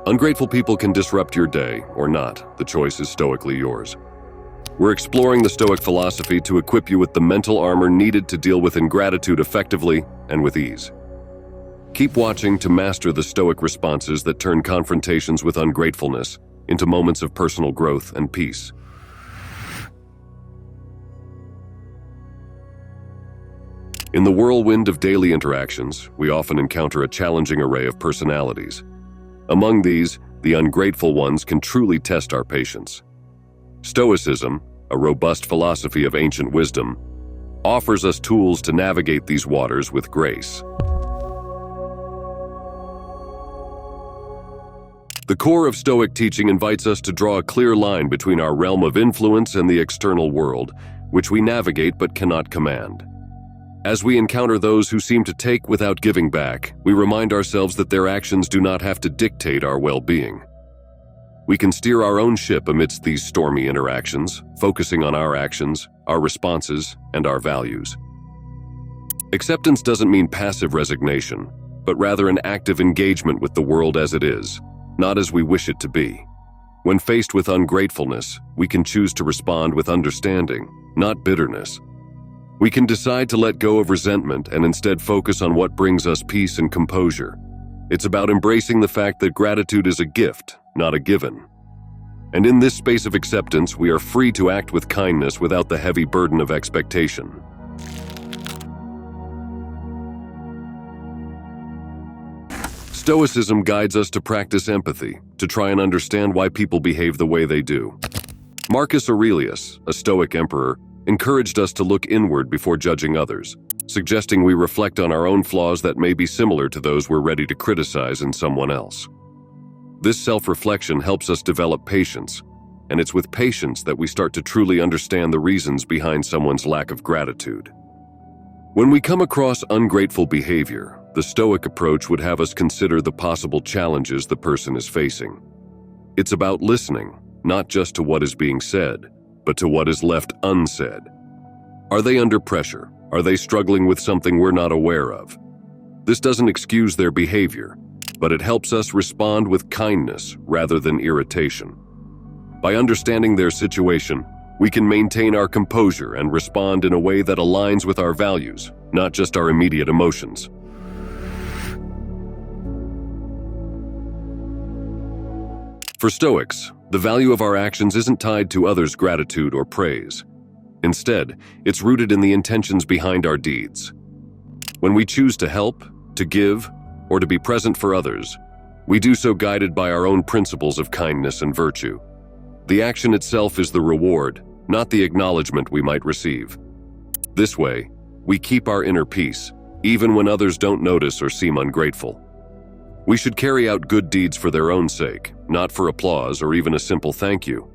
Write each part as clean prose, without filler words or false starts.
Ungrateful people can disrupt your day or not. The choice is stoically yours. We're exploring the Stoic philosophy to equip you with the mental armor needed to deal with ingratitude effectively and with ease. Keep watching to master the Stoic responses that turn confrontations with ungratefulness into moments of personal growth and peace. In the whirlwind of daily interactions, we often encounter a challenging array of personalities. Among these, the ungrateful ones can truly test our patience. Stoicism, a robust philosophy of ancient wisdom, offers us tools to navigate these waters with grace. The core of Stoic teaching invites us to draw a clear line between our realm of influence and the external world, which we navigate but cannot command. As we encounter those who seem to take without giving back, we remind ourselves that their actions do not have to dictate our well-being. We can steer our own ship amidst these stormy interactions, focusing on our actions, our responses, and our values. Acceptance doesn't mean passive resignation, but rather an active engagement with the world as it is, not as we wish it to be. When faced with ungratefulness, we can choose to respond with understanding, not bitterness. We can decide to let go of resentment and instead focus on what brings us peace and composure. It's about embracing the fact that gratitude is a gift, not a given. And in this space of acceptance, we are free to act with kindness without the heavy burden of expectation. Stoicism guides us to practice empathy, to try and understand why people behave the way they do. Marcus Aurelius, a Stoic emperor, encouraged us to look inward before judging others, suggesting we reflect on our own flaws that may be similar to those we're ready to criticize in someone else. This self-reflection helps us develop patience, and it's with patience that we start to truly understand the reasons behind someone's lack of gratitude. When we come across ungrateful behavior, the Stoic approach would have us consider the possible challenges the person is facing. It's about listening, not just to what is being said, but to what is left unsaid. Are they under pressure? Are they struggling with something we're not aware of? This doesn't excuse their behavior, but it helps us respond with kindness rather than irritation. By understanding their situation, we can maintain our composure and respond in a way that aligns with our values, not just our immediate emotions. For Stoics, the value of our actions isn't tied to others' gratitude or praise. Instead, it's rooted in the intentions behind our deeds. When we choose to help, to give, or to be present for others, we do so guided by our own principles of kindness and virtue. The action itself is the reward, not the acknowledgement we might receive. This way, we keep our inner peace, even when others don't notice or seem ungrateful. We should carry out good deeds for their own sake, not for applause or even a simple thank you.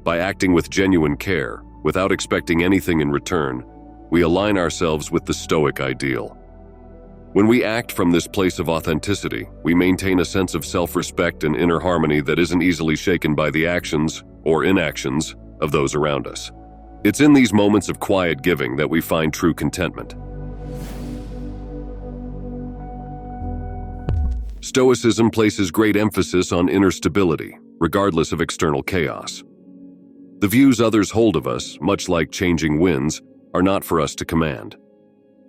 By acting with genuine care, without expecting anything in return, we align ourselves with the Stoic ideal. When we act from this place of authenticity, we maintain a sense of self-respect and inner harmony that isn't easily shaken by the actions or inactions of those around us. It's in these moments of quiet giving that we find true contentment. Stoicism places great emphasis on inner stability, regardless of external chaos. The views others hold of us, much like changing winds, are not for us to command.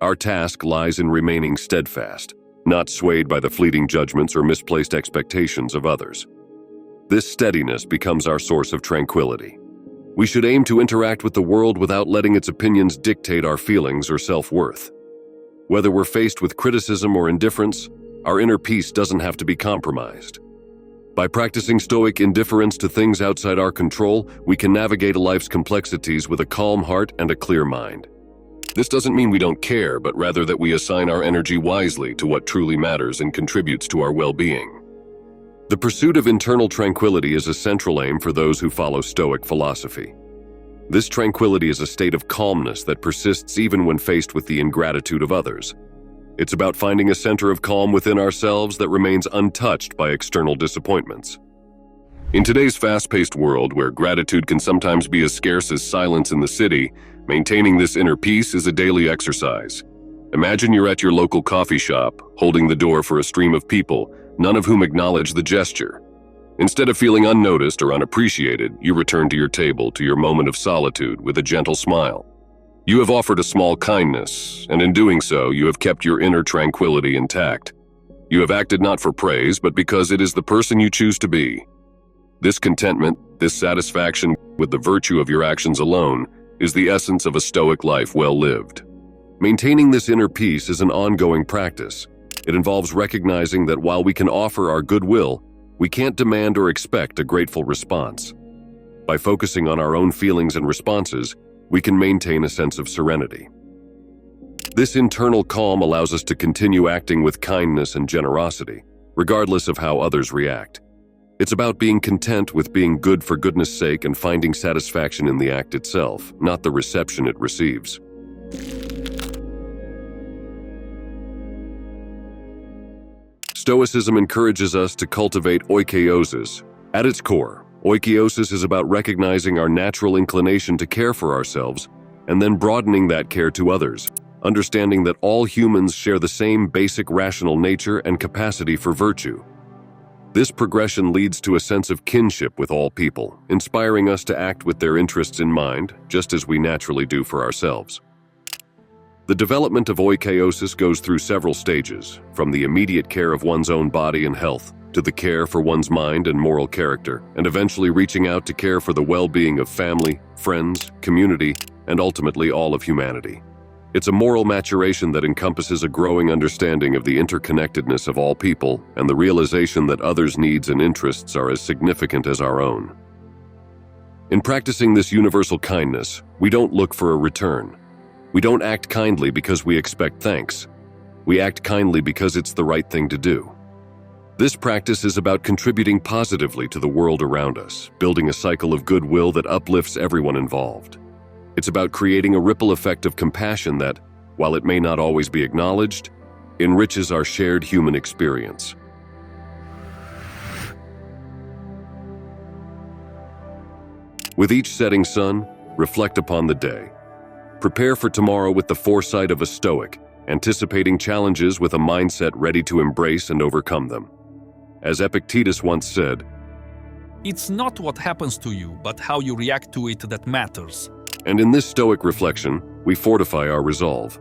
Our task lies in remaining steadfast, not swayed by the fleeting judgments or misplaced expectations of others. This steadiness becomes our source of tranquility. We should aim to interact with the world without letting its opinions dictate our feelings or self-worth. Whether we're faced with criticism or indifference, our inner peace doesn't have to be compromised. By practicing Stoic indifference to things outside our control, we can navigate life's complexities with a calm heart and a clear mind. This doesn't mean we don't care, but rather that we assign our energy wisely to what truly matters and contributes to our well-being. The pursuit of internal tranquility is a central aim for those who follow Stoic philosophy. This tranquility is a state of calmness that persists even when faced with the ingratitude of others. It's about finding a center of calm within ourselves that remains untouched by external disappointments. In today's fast-paced world, where gratitude can sometimes be as scarce as silence in the city, maintaining this inner peace is a daily exercise. Imagine you're at your local coffee shop, holding the door for a stream of people, none of whom acknowledge the gesture. Instead of feeling unnoticed or unappreciated, you return to your table, to your moment of solitude with a gentle smile. You have offered a small kindness, and in doing so, you have kept your inner tranquility intact. You have acted not for praise, but because it is the person you choose to be. This contentment, this satisfaction with the virtue of your actions alone, is the essence of a Stoic life well lived. Maintaining this inner peace is an ongoing practice. It involves recognizing that while we can offer our goodwill, we can't demand or expect a grateful response. By focusing on our own feelings and responses, we can maintain a sense of serenity. This internal calm allows us to continue acting with kindness and generosity, regardless of how others react. It's about being content with being good for goodness sake and finding satisfaction in the act itself, not the reception it receives. Stoicism encourages us to cultivate oikeiosis. At its core, oikeiosis is about recognizing our natural inclination to care for ourselves and then broadening that care to others, understanding that all humans share the same basic rational nature and capacity for virtue. This progression leads to a sense of kinship with all people, inspiring us to act with their interests in mind, just as we naturally do for ourselves. The development of oikeiosis goes through several stages, from the immediate care of one's own body and health, to the care for one's mind and moral character, and eventually reaching out to care for the well-being of family, friends, community, and ultimately all of humanity. It's a moral maturation that encompasses a growing understanding of the interconnectedness of all people and the realization that others' needs and interests are as significant as our own. In practicing this universal kindness, we don't look for a return. We don't act kindly because we expect thanks. We act kindly because it's the right thing to do. This practice is about contributing positively to the world around us, building a cycle of goodwill that uplifts everyone involved. It's about creating a ripple effect of compassion that, while it may not always be acknowledged, enriches our shared human experience. With each setting sun, reflect upon the day. Prepare for tomorrow with the foresight of a Stoic, anticipating challenges with a mindset ready to embrace and overcome them. As Epictetus once said, "It's not what happens to you, but how you react to it that matters." And in this Stoic reflection, we fortify our resolve.